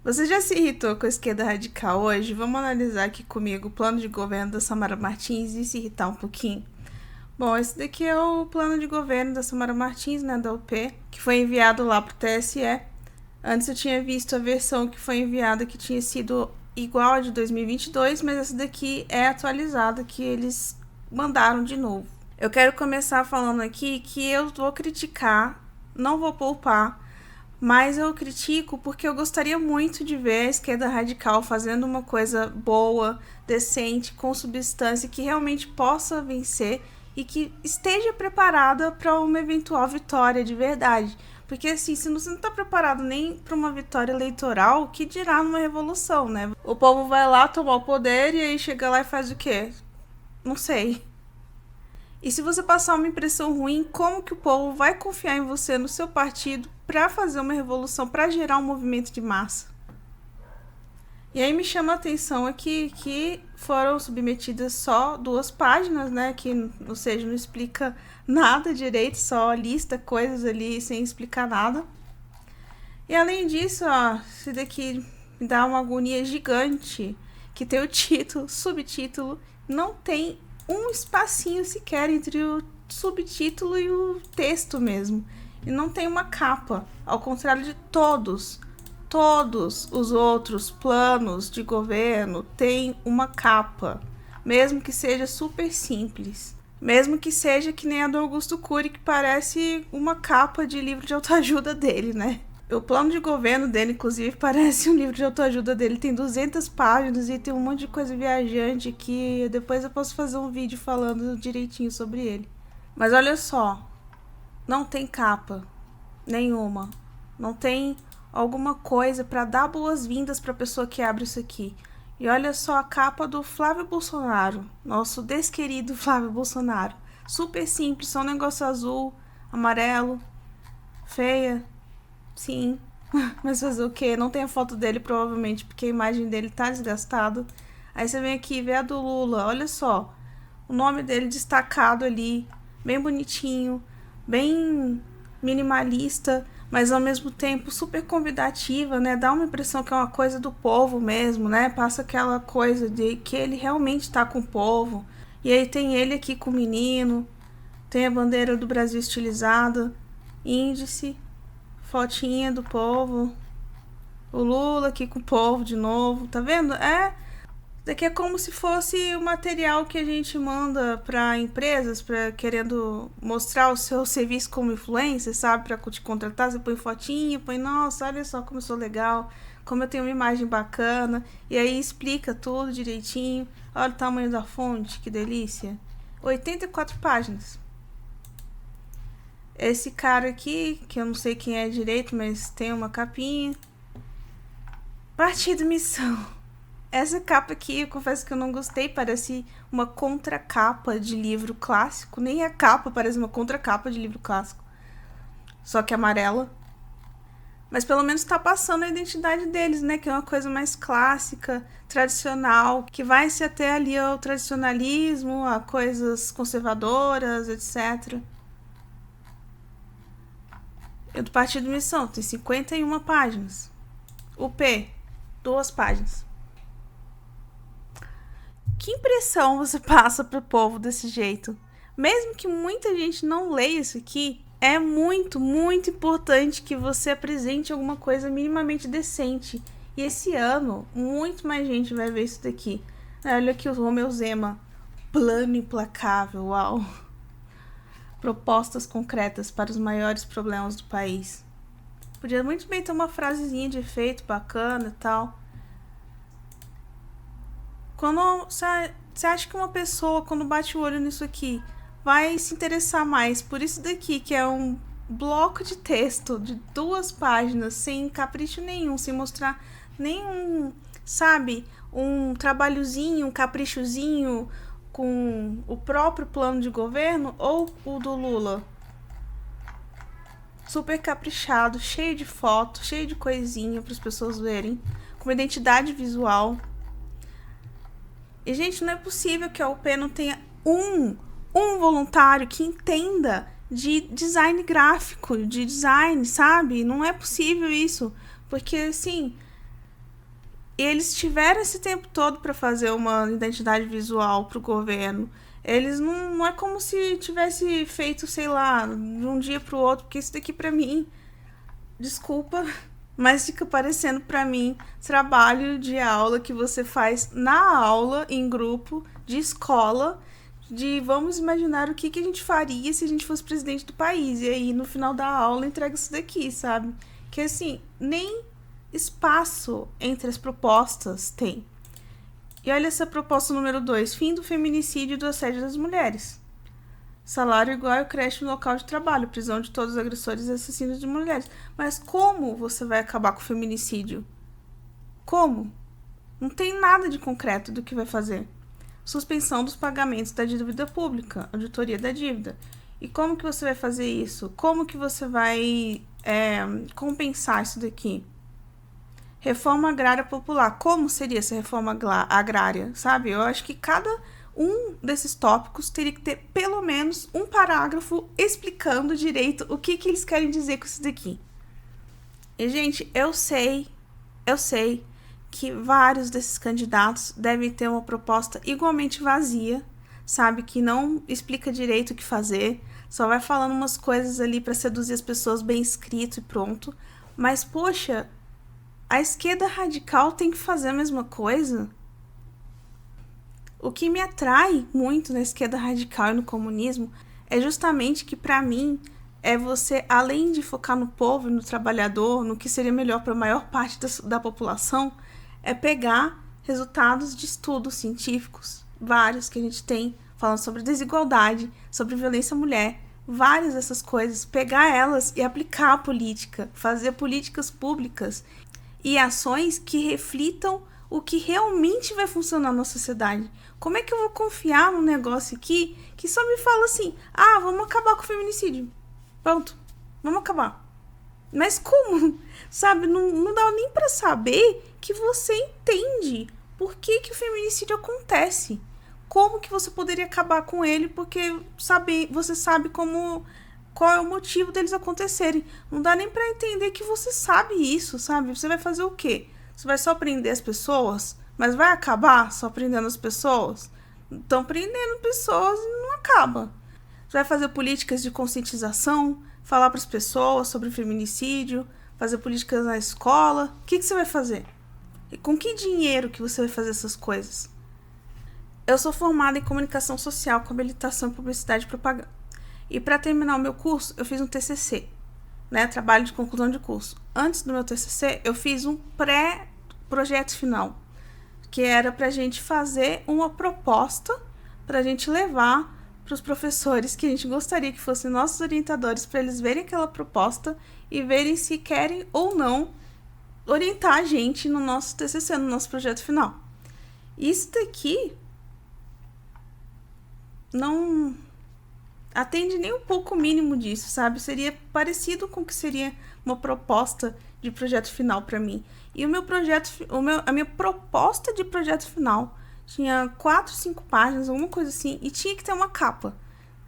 Você já se irritou com a esquerda radical hoje? Vamos analisar aqui comigo o plano de governo da Samara Martins e se irritar um pouquinho. Bom, esse daqui é o plano de governo da Samara Martins, né, da UP, que foi enviado lá pro TSE. Antes eu tinha visto a versão que foi enviada que tinha sido igual a de 2022, mas essa daqui é atualizada, que eles mandaram de novo. Eu quero começar falando aqui que eu vou criticar, não vou poupar, mas eu critico porque eu gostaria muito de ver a esquerda radical fazendo uma coisa boa, decente, com substância, que realmente possa vencer e que esteja preparada para uma eventual vitória de verdade. Porque assim, se você não está preparado nem para uma vitória eleitoral, o que dirá numa revolução, né? O povo vai lá tomar o poder e aí chega lá e faz o quê? Não sei. E se você passar uma impressão ruim, como que o povo vai confiar em você, no seu partido, para fazer uma revolução, para gerar um movimento de massa? E aí me chama a atenção aqui que foram submetidas só 2 páginas, né? Que, ou seja, não explica nada direito, só lista coisas ali sem explicar nada. E além disso, ó, esse daqui me dá uma agonia gigante, que tem o título, subtítulo, não tem um espacinho sequer entre o subtítulo e o texto mesmo. E não tem uma capa, ao contrário de todos os outros planos de governo têm uma capa, mesmo que seja super simples. Mesmo que seja que nem a do Augusto Cury, que parece uma capa de livro de autoajuda dele, né? O plano de governo dele, inclusive, parece um livro de autoajuda dele. Tem 200 páginas e tem um monte de coisa viajante que depois eu posso fazer um vídeo falando direitinho sobre ele. Mas olha só, não tem capa nenhuma. Não tem alguma coisa para dar boas-vindas para a pessoa que abre isso aqui. E olha só a capa do Flávio Bolsonaro, nosso desquerido Flávio Bolsonaro. Super simples, só um negócio azul, amarelo, feia. Sim, mas fazer o quê? Não tem a foto dele, provavelmente, porque a imagem dele tá desgastada. Aí você vem aqui e vê a do Lula, olha só. O nome dele destacado ali, bem bonitinho, bem minimalista, mas ao mesmo tempo super convidativa, né? Dá uma impressão que é uma coisa do povo mesmo, né? Passa aquela coisa de que ele realmente tá com o povo. E aí tem ele aqui com o menino, tem a bandeira do Brasil estilizada, índice, fotinha do povo, o Lula aqui com o povo de novo, tá vendo? Daqui é como se fosse o material que a gente manda para empresas, para querendo mostrar o seu serviço como influencer, sabe? Para te contratar, você põe fotinha, põe, nossa, olha só como eu sou legal, como eu tenho uma imagem bacana, e aí explica tudo direitinho. Olha o tamanho da fonte, que delícia. 84 páginas. Esse cara aqui, que eu não sei quem é direito, mas tem uma capinha. Partido Missão. Essa capa aqui, eu confesso que eu não gostei, parece uma contracapa de livro clássico. Nem a capa parece uma contracapa de livro clássico. Só que amarela. Mas pelo menos tá passando a identidade deles, né? Que é uma coisa mais clássica, tradicional, que vai se até ali ao tradicionalismo, a coisas conservadoras, etc. E do Partido Missão tem 51 páginas. O P, 2 páginas. Que impressão você passa pro povo desse jeito? Mesmo que muita gente não leia isso aqui, é muito, muito importante que você apresente alguma coisa minimamente decente. E esse ano, muito mais gente vai ver isso daqui. Olha aqui o Romeu Zema. Plano implacável, uau. Propostas concretas para os maiores problemas do país. Podia muito bem ter uma frasezinha de efeito bacana e tal. Quando você acha que uma pessoa, quando bate o olho nisso aqui, vai se interessar mais por isso daqui, que é um bloco de texto de 2 páginas, sem capricho nenhum, sem mostrar nenhum, sabe, um trabalhozinho, um caprichozinho com o próprio plano de governo ou o do Lula? Super caprichado, cheio de foto, cheio de coisinha para as pessoas verem, com uma identidade visual. E, gente, não é possível que a UP não tenha um voluntário que entenda de design gráfico, de design, sabe? Não é possível isso. Porque, assim, E eles tiveram esse tempo todo para fazer uma identidade visual para o governo. Eles não é como se tivesse feito, sei lá, de um dia para o outro, porque isso daqui para mim, desculpa, mas fica parecendo para mim trabalho de aula que você faz na aula, em grupo, de escola, de vamos imaginar o que a gente faria se a gente fosse presidente do país. E aí, no final da aula, entrega isso daqui, sabe? Que assim, nem espaço entre as propostas tem. E olha essa proposta número 2, fim do feminicídio e do assédio das mulheres. Salário igual ao creche no local de trabalho, prisão de todos os agressores e assassinos de mulheres. Mas como você vai acabar com o feminicídio? Como? Não tem nada de concreto do que vai fazer. Suspensão dos pagamentos da dívida pública, auditoria da dívida. E como que você vai fazer isso? Como que você vai compensar isso daqui? Reforma agrária popular. Como seria essa reforma agrária, sabe? Eu acho que cada um desses tópicos teria que ter pelo menos um parágrafo explicando direito o que eles querem dizer com isso daqui. E, gente, eu sei que vários desses candidatos devem ter uma proposta igualmente vazia, sabe? Que não explica direito o que fazer, só vai falando umas coisas ali para seduzir as pessoas bem escrito e pronto. Mas, poxa, a esquerda radical tem que fazer a mesma coisa? O que me atrai muito na esquerda radical e no comunismo é justamente que, para mim, é você, além de focar no povo e no trabalhador, no que seria melhor para a maior parte da população, é pegar resultados de estudos científicos, vários que a gente tem, falando sobre desigualdade, sobre violência à mulher, várias dessas coisas, pegar elas e aplicar a política, fazer políticas públicas e ações que reflitam o que realmente vai funcionar na sociedade. Como é que eu vou confiar num negócio aqui que só me fala assim, vamos acabar com o feminicídio. Pronto, vamos acabar. Mas como? Sabe, não dá nem pra saber que você entende por que o feminicídio acontece. Como que você poderia acabar com ele, porque você sabe qual é o motivo deles acontecerem. Não dá nem pra entender que você sabe isso, sabe? Você vai fazer o quê? Você vai só prender as pessoas? Mas vai acabar só prendendo as pessoas? Estão prendendo pessoas e não acaba. Você vai fazer políticas de conscientização, falar para as pessoas sobre o feminicídio, fazer políticas na escola. O que você vai fazer? E com que dinheiro que você vai fazer essas coisas? Eu sou formada em comunicação social com habilitação em publicidade e propaganda. E para terminar o meu curso, eu fiz um TCC, né? Trabalho de conclusão de curso. Antes do meu TCC, eu fiz um pré-projeto final, que era para a gente fazer uma proposta para a gente levar para os professores que a gente gostaria que fossem nossos orientadores, para eles verem aquela proposta e verem se querem ou não orientar a gente no nosso TCC, no nosso projeto final. Isso daqui não atende nem um pouco o mínimo disso, sabe? Seria parecido com o que seria uma proposta de projeto final para mim. E a minha proposta de projeto final tinha 4, 5 páginas, alguma coisa assim, e tinha que ter uma capa.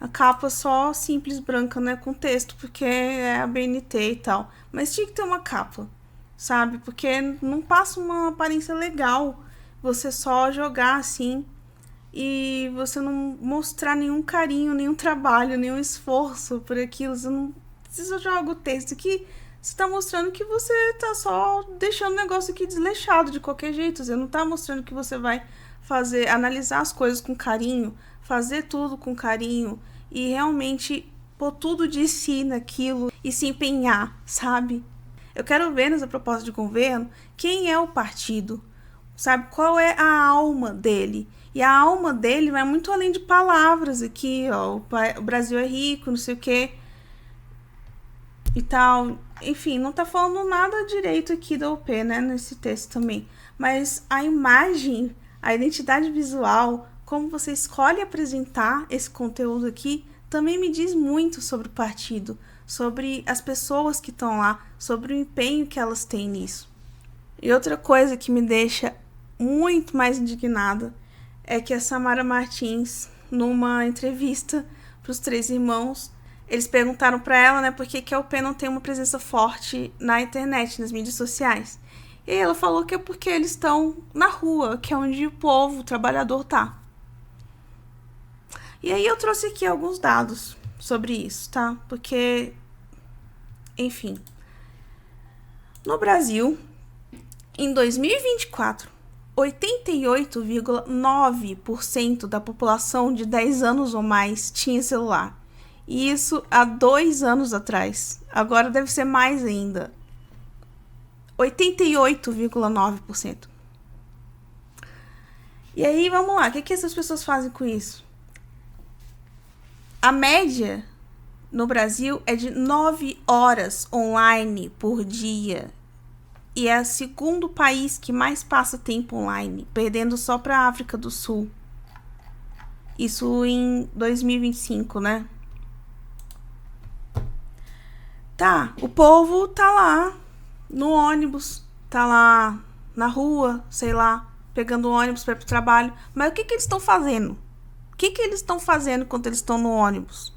A capa só simples, branca, né, com texto, porque é a BNT e tal. Mas tinha que ter uma capa, sabe? Porque não passa uma aparência legal você só jogar assim e você não mostrar nenhum carinho, nenhum trabalho, nenhum esforço por aquilo. Você não precisa jogar o texto aqui. Você tá mostrando que você tá só deixando o negócio aqui desleixado de qualquer jeito. Você não tá mostrando que você vai analisar as coisas com carinho, fazer tudo com carinho e realmente pôr tudo de si naquilo e se empenhar, sabe? Eu quero ver nessa proposta de governo quem é o partido, sabe? Qual é a alma dele? E a alma dele vai muito além de palavras aqui, ó. O Brasil é rico, não sei o quê e tal. Enfim, não tá falando nada direito aqui da UP, né? Nesse texto também. Mas a imagem, a identidade visual, como você escolhe apresentar esse conteúdo aqui, também me diz muito sobre o partido, sobre as pessoas que estão lá, sobre o empenho que elas têm nisso. E outra coisa que me deixa muito mais indignada é que a Samara Martins, numa entrevista para os 3 irmãos, eles perguntaram para ela, né, por que a UP não tem uma presença forte na internet, nas mídias sociais. E aí ela falou que é porque eles estão na rua, que é onde o povo, o trabalhador tá. E aí eu trouxe aqui alguns dados sobre isso, tá? Porque, enfim, no Brasil, em 2024, 88,9% da população de 10 anos ou mais tinha celular. E isso há 2 anos atrás. Agora deve ser mais ainda. 88,9%. E aí, vamos lá. O que essas pessoas fazem com isso? A média no Brasil é de 9 horas online por dia. E é o segundo país que mais passa tempo online, perdendo só para a África do Sul. Isso em 2025, né? Tá, o povo tá lá no ônibus, tá lá na rua, sei lá, pegando o ônibus para ir pro trabalho. Mas o que eles estão fazendo? O que eles estão fazendo quando eles estão no ônibus?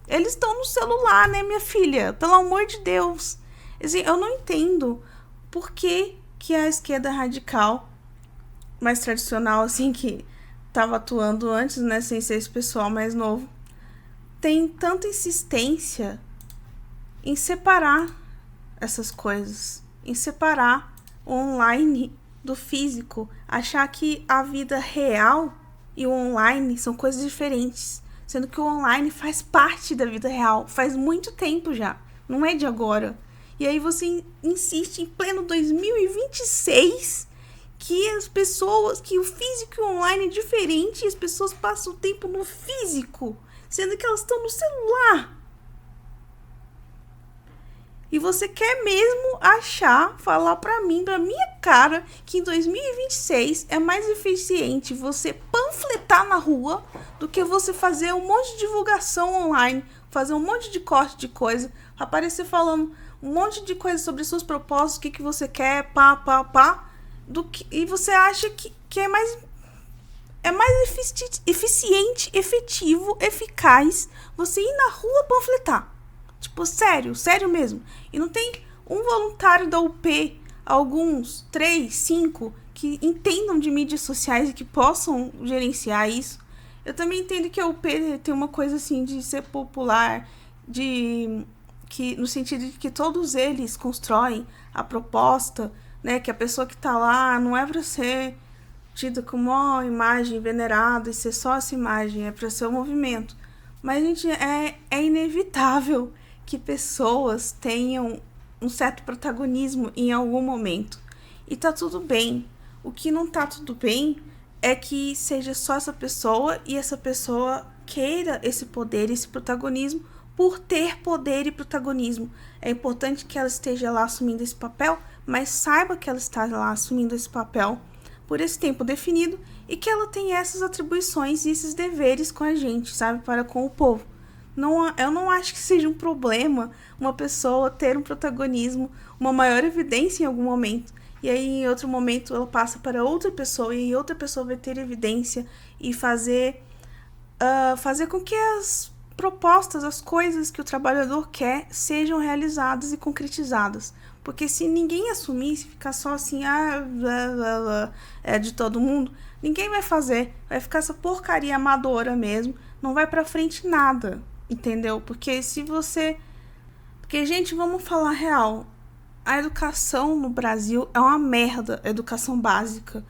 Eles estão no celular, né, minha filha? Pelo amor de Deus. Assim, eu não entendo por que a esquerda radical, mais tradicional, assim, que estava atuando antes, né, sem ser esse pessoal mais novo, tem tanta insistência em separar essas coisas, em separar o online do físico, achar que a vida real e o online são coisas diferentes, sendo que o online faz parte da vida real, faz muito tempo já, não é de agora. E aí você insiste em pleno 2026 que as pessoas, que o físico e o online é diferente e as pessoas passam o tempo no físico, sendo que elas estão no celular. E você quer mesmo falar pra mim, pra minha cara, que em 2026 é mais eficiente você panfletar na rua do que você fazer um monte de divulgação online, fazer um monte de corte de coisa, aparecer falando um monte de coisa sobre suas propostas, o que você quer, e você acha que é mais eficiente, efetivo, eficaz você ir na rua panfletar. Tipo, sério mesmo. E não tem um voluntário da UP, alguns, 3, 5, que entendam de mídias sociais e que possam gerenciar isso. Eu também entendo que a UP tem uma coisa assim de ser popular, no sentido de que todos eles constroem a proposta, né? Que a pessoa que tá lá não é para ser tida como uma imagem venerada e ser só essa imagem, é para ser o movimento. Mas, gente, é inevitável que pessoas tenham um certo protagonismo em algum momento. E tá tudo bem. O que não tá tudo bem é que seja só essa pessoa e essa pessoa queira esse poder, esse protagonismo, por ter poder e protagonismo. É importante que ela esteja lá assumindo esse papel, mas saiba que ela está lá assumindo esse papel por esse tempo definido e que ela tem essas atribuições e esses deveres com a gente, sabe? Para com o povo. Eu não acho que seja um problema uma pessoa ter um protagonismo, uma maior evidência em algum momento. E aí, em outro momento, ela passa para outra pessoa e outra pessoa vai ter evidência e fazer com que as propostas, as coisas que o trabalhador quer sejam realizadas e concretizadas. Porque se ninguém assumir, se ficar só assim, é de todo mundo, ninguém vai fazer. Vai ficar essa porcaria amadora mesmo, não vai pra frente nada. Entendeu? Porque gente, vamos falar real. A educação no Brasil é uma merda, a educação básica.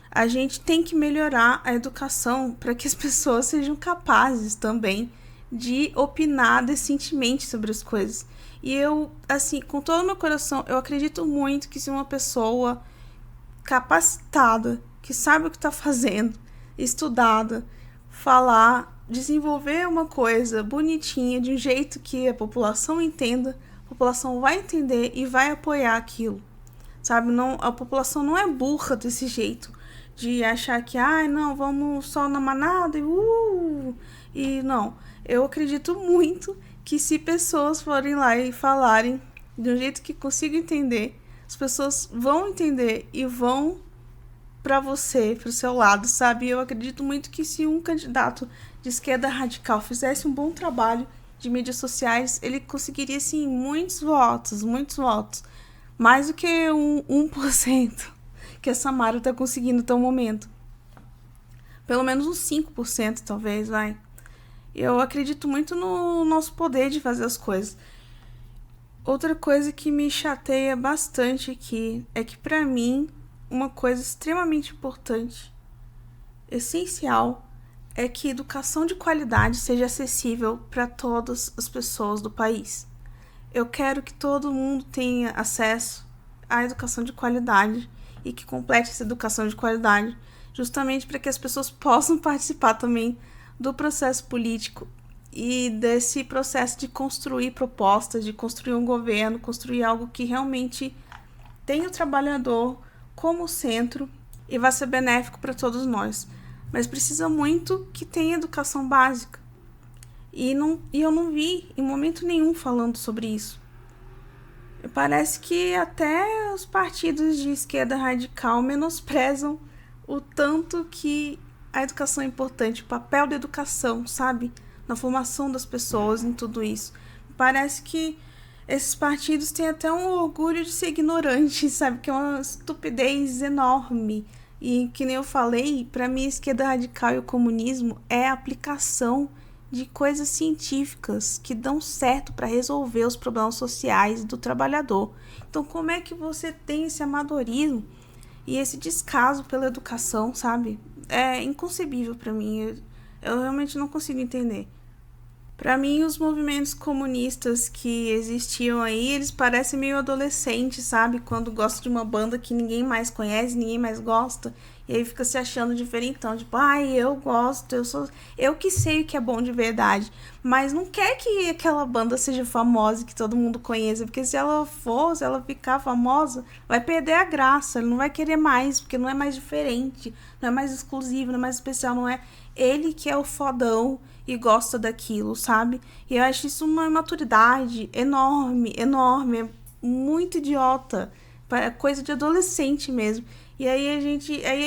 A gente tem que melhorar a educação para que as pessoas sejam capazes também de opinar decentemente sobre as coisas. E eu, assim, com todo o meu coração, eu acredito muito que se uma pessoa capacitada, que sabe o que está fazendo, estudada, falar, desenvolver uma coisa bonitinha, de um jeito que a população entenda, a população vai entender e vai apoiar aquilo, sabe? Não, a população não é burra desse jeito, de achar que, não, vamos só na manada e não. Eu acredito muito que se pessoas forem lá e falarem de um jeito que consiga entender, as pessoas vão entender e vão para você, pro seu lado, sabe? Eu acredito muito que se um candidato de esquerda radical fizesse um bom trabalho de mídias sociais, ele conseguiria, sim, muitos votos, Mais do que um 1% que a Samara tá conseguindo até o momento. Pelo menos uns 5%, talvez, vai. Eu acredito muito no nosso poder de fazer as coisas. Outra coisa que me chateia bastante aqui é que, pra mim, uma coisa extremamente importante, essencial, é que educação de qualidade seja acessível para todas as pessoas do país. Eu quero que todo mundo tenha acesso à educação de qualidade e que complete essa educação de qualidade, justamente para que as pessoas possam participar também do processo político e desse processo de construir propostas, de construir um governo, construir algo que realmente tenha o trabalhador como centro e vai ser benéfico para todos nós. Mas precisa muito que tenha educação básica. E eu não vi em momento nenhum falando sobre isso. Parece que até os partidos de esquerda radical menosprezam o tanto que a educação é importante, o papel da educação, sabe? Na formação das pessoas, em tudo isso. Parece que esses partidos têm até um orgulho de ser ignorantes, sabe? Que é uma estupidez enorme. E que nem eu falei, para mim a esquerda radical e o comunismo é a aplicação de coisas científicas que dão certo para resolver os problemas sociais do trabalhador. Então, como é que você tem esse amadorismo e esse descaso pela educação, sabe? É inconcebível para mim. Eu realmente não consigo entender. Para mim, os movimentos comunistas que existiam aí, eles parecem meio adolescentes, sabe? Quando gosta de uma banda que ninguém mais conhece, ninguém mais gosta, e aí fica se achando diferentão, tipo, ai, eu gosto, eu que sei o que é bom de verdade, mas não quer que aquela banda seja famosa, que todo mundo conheça, porque se ela ficar famosa, vai perder a graça, ele não vai querer mais, porque não é mais diferente, não é mais exclusivo, não é mais especial, não é ele que é o fodão e gosta daquilo, sabe? E eu acho isso uma imaturidade enorme, é muito idiota, é coisa de adolescente mesmo. E aí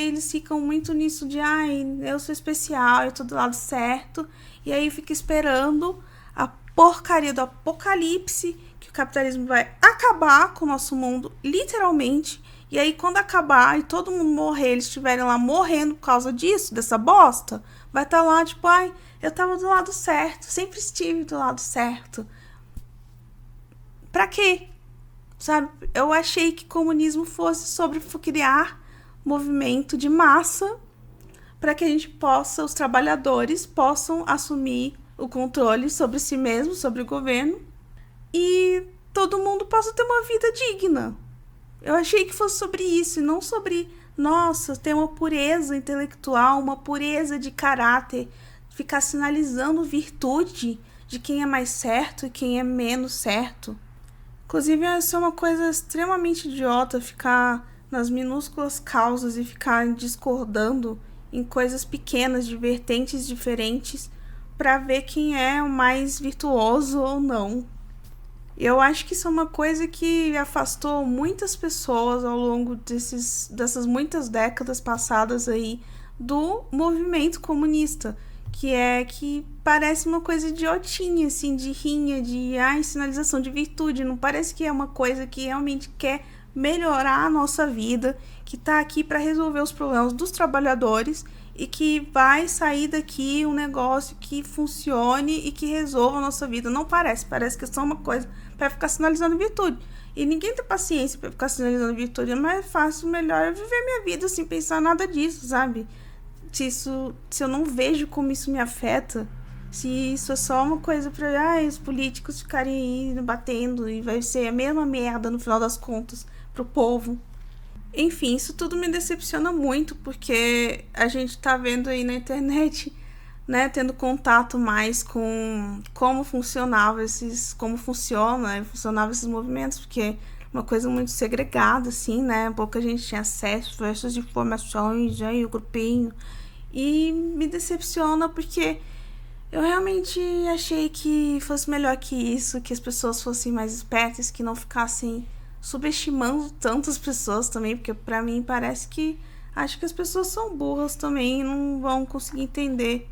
eles ficam muito nisso de, ai, eu sou especial, eu tô do lado certo, e aí fica esperando a porcaria do apocalipse, que o capitalismo vai acabar com o nosso mundo, literalmente. E aí, quando acabar e todo mundo morrer, eles estiverem lá morrendo por causa disso, dessa bosta, vai estar lá, tipo, ai, eu tava do lado certo, sempre estive do lado certo. Pra quê? Sabe? Eu achei que comunismo fosse sobre criar movimento de massa para que a gente possa, os trabalhadores possam assumir o controle sobre si mesmo, sobre o governo, e todo mundo possa ter uma vida digna. Eu achei que fosse sobre isso, e não sobre, nossa, ter uma pureza intelectual, uma pureza de caráter, ficar sinalizando virtude de quem é mais certo e quem é menos certo. Inclusive, isso é uma coisa extremamente idiota, ficar nas minúsculas causas e ficar discordando em coisas pequenas, de vertentes diferentes, para ver quem é o mais virtuoso ou não. Eu acho que isso é uma coisa que afastou muitas pessoas ao longo dessas muitas décadas passadas aí do movimento comunista, que parece uma coisa idiotinha, assim, de rinha, de sinalização de virtude, não parece que é uma coisa que realmente quer melhorar a nossa vida, que tá aqui para resolver os problemas dos trabalhadores e que vai sair daqui um negócio que funcione e que resolva a nossa vida. Não parece que é só uma coisa para ficar sinalizando virtude. E ninguém tem paciência para ficar sinalizando virtude. É mais fácil, melhor eu viver minha vida sem pensar nada disso, sabe? Se eu não vejo como isso me afeta, se isso é só uma coisa para os políticos ficarem aí batendo e vai ser a mesma merda no final das contas pro povo. Enfim, isso tudo me decepciona muito, porque a gente tá vendo aí na internet, né, tendo contato mais com como funcionavam esses movimentos, porque é uma coisa muito segregada, assim, né, pouca gente tinha acesso a essas informações, aí o grupinho, e me decepciona porque eu realmente achei que fosse melhor que isso, que as pessoas fossem mais espertas, que não ficassem subestimando tanto as pessoas também, porque pra mim parece que acho que as pessoas são burras também e não vão conseguir entender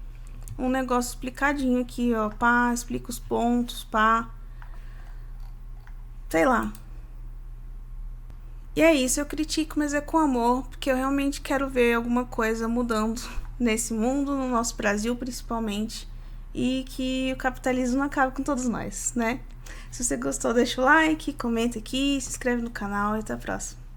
um negócio explicadinho aqui, ó, pá, explica os pontos, pá, sei lá. E é isso, eu critico, mas é com amor, porque eu realmente quero ver alguma coisa mudando nesse mundo, no nosso Brasil principalmente, e que o capitalismo não acabe com todos nós, né? Se você gostou, deixa o like, comenta aqui, se inscreve no canal e até a próxima.